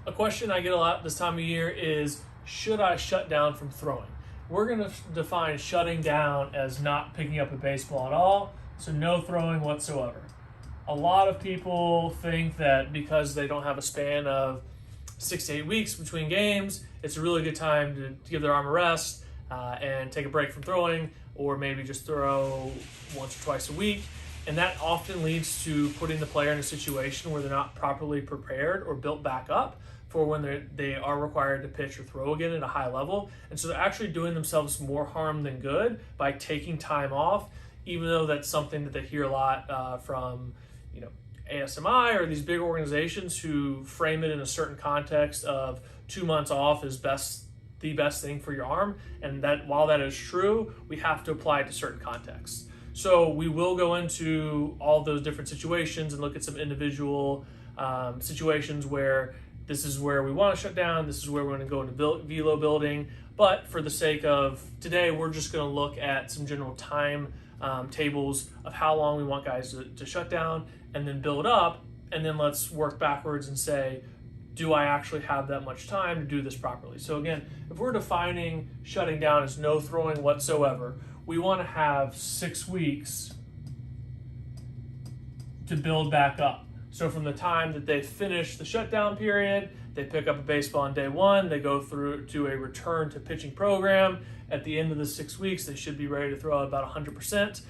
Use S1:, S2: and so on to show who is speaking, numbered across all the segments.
S1: A question I get a lot this time of year is, should I shut down from throwing? We're going to define shutting down as not picking up a baseball at all, so no throwing whatsoever. A lot of people think that because they don't have a span of 6 to 8 weeks between games, it's a really good time to give their arm a rest and take a break from throwing, or maybe just throw once or twice a week. And that often leads to putting the player in a situation where they're not properly prepared or built back up for when they are required to pitch or throw again at a high level. And so they're actually doing themselves more harm than good by taking time off, even though that's something that they hear a lot from ASMI or these big organizations who frame it in a certain context of 2 months off is the best thing for your arm. And that while that is true, we have to apply it to certain contexts. So we will go into all those different situations and look at some individual situations where this is where we want to shut down, this is where we're going to go into velo building. But for the sake of today, we're just going to look at some general time tables of how long we want guys to shut down and then build up, and then let's work backwards and say, do I actually have that much time to do this properly? So again, if we're defining shutting down as no throwing whatsoever, we want to have 6 weeks to build back up. So from the time that they finish the shutdown period, they pick up a baseball on day one, they go through to a return to pitching program. At the end of the 6 weeks, they should be ready to throw about 100%.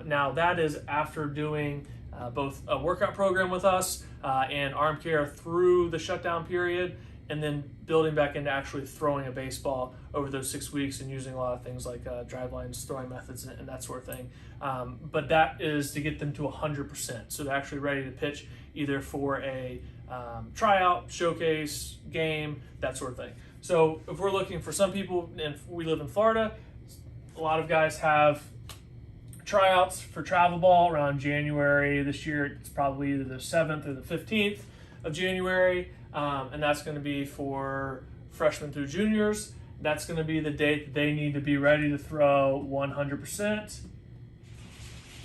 S1: Now that is after doing both a workout program with us and arm care through the shutdown period, and then building back into actually throwing a baseball over those 6 weeks and using a lot of things like drive lines, throwing methods, and that sort of thing. But that is to get them to 100%. So they're actually ready to pitch either for a tryout, showcase, game, that sort of thing. So if we're looking for some people, and we live in Florida, a lot of guys have tryouts for travel ball around January. This year it's probably either the 7th or the 15th of January, and that's going to be for freshmen through juniors. That's going to be the date that they need to be ready to throw 100%.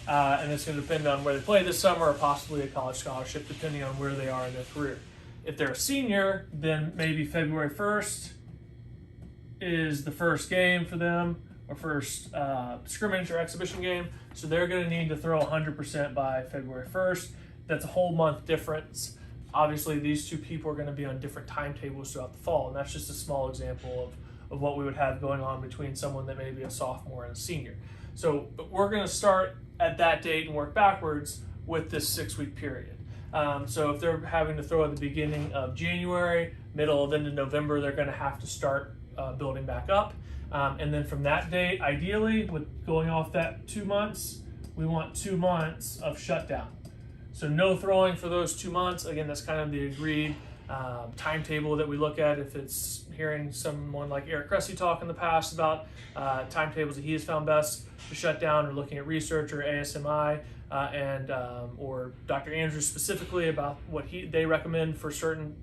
S1: And it's going to depend on where they play this summer or possibly a college scholarship, depending on where they are in their career. If they're a senior, then maybe February 1st is the first game for them, or first scrimmage or exhibition game. So they're going to need to throw 100% by February 1st. That's a whole month difference. Obviously, these two people are going to be on different timetables throughout the fall, and that's just a small example of what we would have going on between someone that may be a sophomore and a senior. So we're going to start at that date and work backwards with this 6 week period. So if they're having to throw at the beginning of January, middle of end of November, they're going to have to start building back up. And then from that date, ideally, with going off that 2 months, we want 2 months of shutdown. So no throwing for those 2 months. Again, that's kind of the agreed timetable that we look at. If it's hearing someone like Eric Cressy talk in the past about timetables that he has found best to shut down, or looking at research or ASMI or Dr. Andrews specifically about what they recommend for certain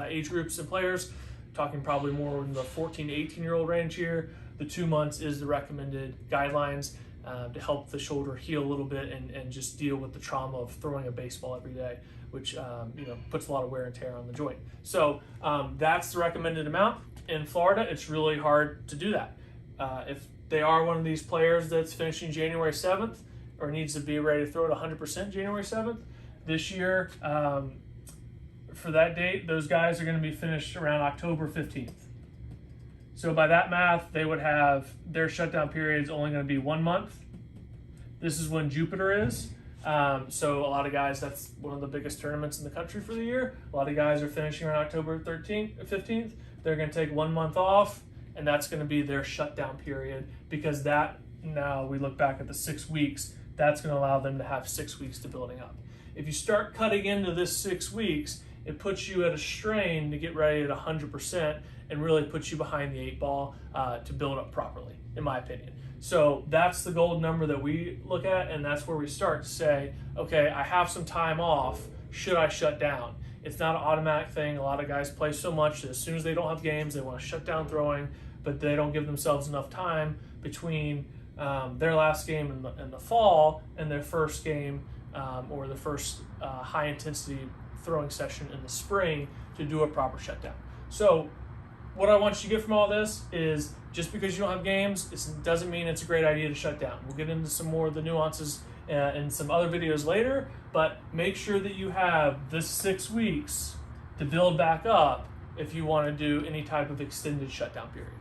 S1: age groups and players, talking probably more in the 14 to 18-year-old range here. The 2 months is the recommended guidelines to help the shoulder heal a little bit and just deal with the trauma of throwing a baseball every day, which puts a lot of wear and tear on the joint. So that's the recommended amount. In Florida, it's really hard to do that. If they are one of these players that's finishing January 7th or needs to be ready to throw it 100% January 7th, this year, for that date, those guys are going to be finished around October 15th. So by that math, they would have their shutdown period is only going to be 1 month. This is when Jupiter is. So a lot of guys, that's one of the biggest tournaments in the country for the year. A lot of guys are finishing around October 15th. They're going to take 1 month off, and that's going to be their shutdown period, because that, now we look back at the 6 weeks, that's going to allow them to have 6 weeks to building up. If you start cutting into this 6 weeks, it puts you at a strain to get ready at 100% and really puts you behind the 8 ball to build up properly, in my opinion. So that's the gold number that we look at, and that's where we start to say, okay, I have some time off, should I shut down? It's not an automatic thing. A lot of guys play so much that as soon as they don't have games, they want to shut down throwing, but they don't give themselves enough time between their last game in the fall and their first game or the first high intensity throwing session in the spring to do a proper shutdown. So what I want you to get from all this is just because you don't have games, it doesn't mean it's a great idea to shut down. We'll get into some more of the nuances in some other videos later, but make sure that you have this 6 weeks to build back up if you want to do any type of extended shutdown period.